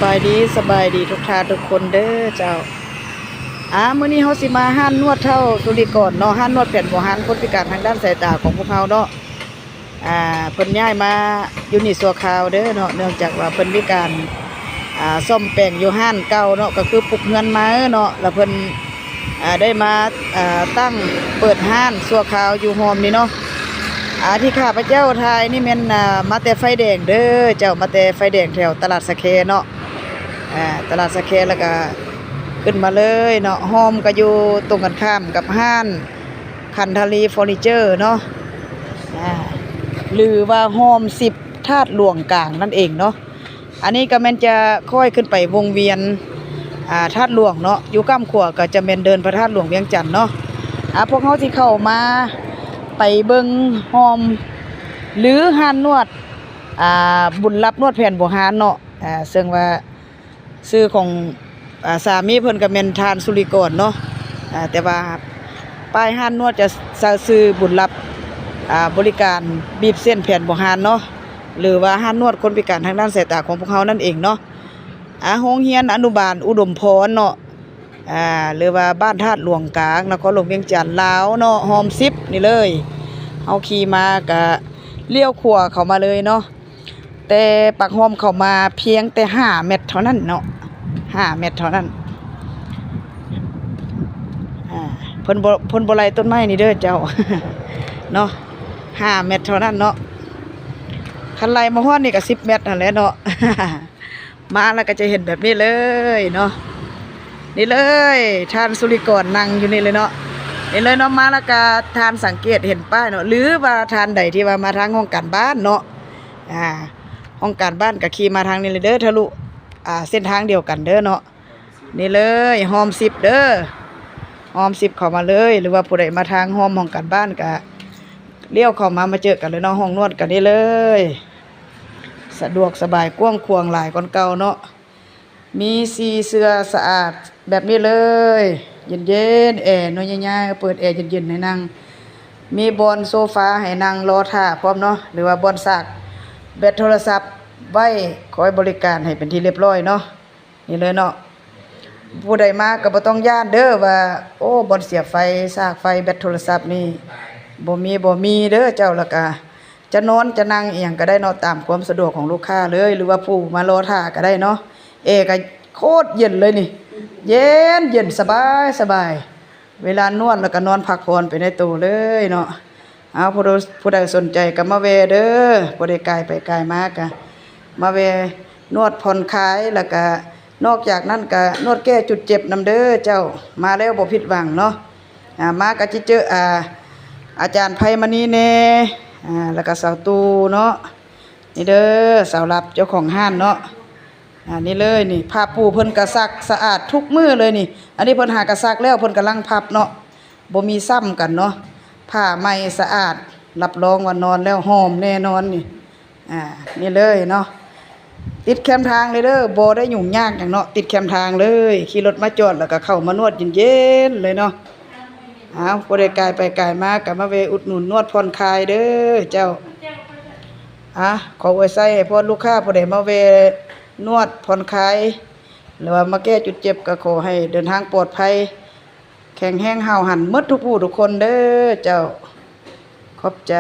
สบายดีทุกท่านทุกคนเด้อเจ้ามื้อนี้เฮาสิมาห้านนวดเท่าสุริกรเนาะห้านนวดแผ่นบ่หันคนพิการทางด้านสายตาของพวกเฮาเนาะเพิ่นย้ายมาอยู่นี่ชั่วคราวเด้อเนาะเนื่องจากว่าเพิ่นมีการซ่อมแปลงอยู่ห้านเก่าเนาะก็คือปลุกเงินมาเนาะแล้วเพิ่นได้มาตั้งเปิดห้านชั่วคราวอยู่โฮมนี่เนาะที่ข้าพเจ้าทายนี่แม่นมาแต่ไฟแดงเด้อเจ้ามาแต่ไฟแดงแถวตลาดสะแคเนาะตลาดสะแคแล้วก็ขึ้นมาเลยเนาะโฮมก็อยู่ตรงกันข้ามกับห้านคันทารีเฟอร์นิเจอร์เนาะหรือว่าโฮม10ธาตุหลวงกลางนั่นเองเนาะอันนี้ก็แม่นจะค่อยขึ้นไปวงเวียนธาตุหลวงเนาะอยู่ก้ามขวก็จะแม่นเดินพระธาตุหลวงเวียงจันทน์เนาะพวกเฮาที่เข้ามาไปเบิ่งโฮมหรือห้านนวดบุญรับนวดแผ่นบ่หานเนาะซึ่งว่าชื่อของสามีเพิ่นก็แม่นทานสุริกรเนาะแต่ว่าป้ายห้านนวดจะชื่อบุญรับบริการบีบเส้นแผ่นบ่หานเนาะหรือว่าห้านนวดคนพิการทางด้านสายตาของพวกเฮานั่นเองเนาะโรงเรียนอนุบาลอุดมพรเนาะหรือว่าบ้านธาตุหลวงกลางนครหลวงเวียงจันทน์ลาวเนาะโฮม10นี่เลยเฮาขี่มาก็เลี้ยวขวาเข้ามาเลยเนาะแต่ปากโฮมเข้ามาเพียงแต่5เมตรเท่านั้นเนาะ5เมตรเท่านั้นเพิ่นบ่ไล่ต้นไม้นี่เด้อเจ้า เนาะ5เมตรเท่านั้นเนาะคันไล่มาฮอดนี่ก็10เมตรนั่นแหละเนาะ มาแล้วก็จะเห็นแบบนี้เลยเนาะนี่เลยทานสุริกรนั่งอยู่นี่เลยเนาะนี่เลยเนาะมาแล้วก็ทานสังเกตเห็นป้ายเนาะหรือว่าทานใดที่ว่ามาทางห้องการบ้านเนาะห้องการบ้านก็ขี่มาทางนี้เลยเด้อทะลุเส้นทางเดียวกันเด้อเนาะนี่เลยโฮม10เด้อโฮม10เข้ามาเลยหรือว่าผู้ใดมาทางโฮมห้องการบ้านก็เลี้ยวเข้ามาเจอกันเลยเนาะห้องนวดกันนี่เลยสะดวกสบายกว้างขวางหลายกว่าเก่าเนาะมีสีเสื้อสะอาดแบบนี้เลยเย็นๆแอร์น้อยใหญ่ๆเปิดแอร์เย็นๆให้นั่งมีบอนโซฟาให้นั่งรอท่าพร้อมเนาะหรือว่าบอนซากแบตโทรศัพท์ไว้คอยบริการให้เป็นที่เรียบร้อยเนาะนี่เลยเนาะผู้ใดมาก็บ่ต้องย่านเด้อว่าโอ้บอนเสียบไฟซากไฟแบตโทรศัพท์นี่บ่มีเด้อเจ้าละกะจะนอนจะนั่งอีหยังก็ได้เนาะตามความสะดวกของลูกค้าเลยหรือว่าผู้มารอท่าก็ได้เนาะก็โคตรเย็นเลยนี่เย็นสบายเวลานวดแล้วก็นอนพักผ่อนไปในตู้เลยเนาะผู้ใดสนใจก็มาแวะเด้อบ่ได้ไกลไปไกลมากก็มาแวะนวดผ่อนคลายแล้วก็นอกจากนั้นก็นวดแก้จุดเจ็บนำเด้อเจ้ามาแล้วบ่ผิดหวังเนาะมาก็สิเจออาจารย์ไพมณีแน่แล้วก็สาวตูเนาะนี่เด้อสาวรับเจ้าของห้านเนาะนี่เลยนี่ผ้าปูเพิ่นก็ซักสะอาดทุกมื้อเลยนี่อันนี้เพิ่นหากระซักแล้วเพิ่นกำลังพับเนาะบ่มีซ้ำกันเนาะผ้าใหม่สะอาดรับรองว่านอนแล้วหอมแน่นอนนี่นี่เลยเนาะติดแคมทางเลยเด้อบ่ได้ยุ่งยากหยังเนาะติดแคมทางเลยขี่รถมาจอดแล้วก็เข้ามานวดเย็นๆเลยเนาะผู้ใดไกลไปไกลมาก็มาแวะอุดหนุนนวดผ่อนคลายเด้อเจ้าขอไว้ใส่ให้พวกลูกค้าผู้ใดมาแวะนวดผ่อนคลายหรือว่ามาแก้จุดเจ็บก็ขอให้เดินทางปลอดภัยแข็งแรงห้าวหันหมดทุกผู้ทุกคนเด้อเจ้าขอบใจ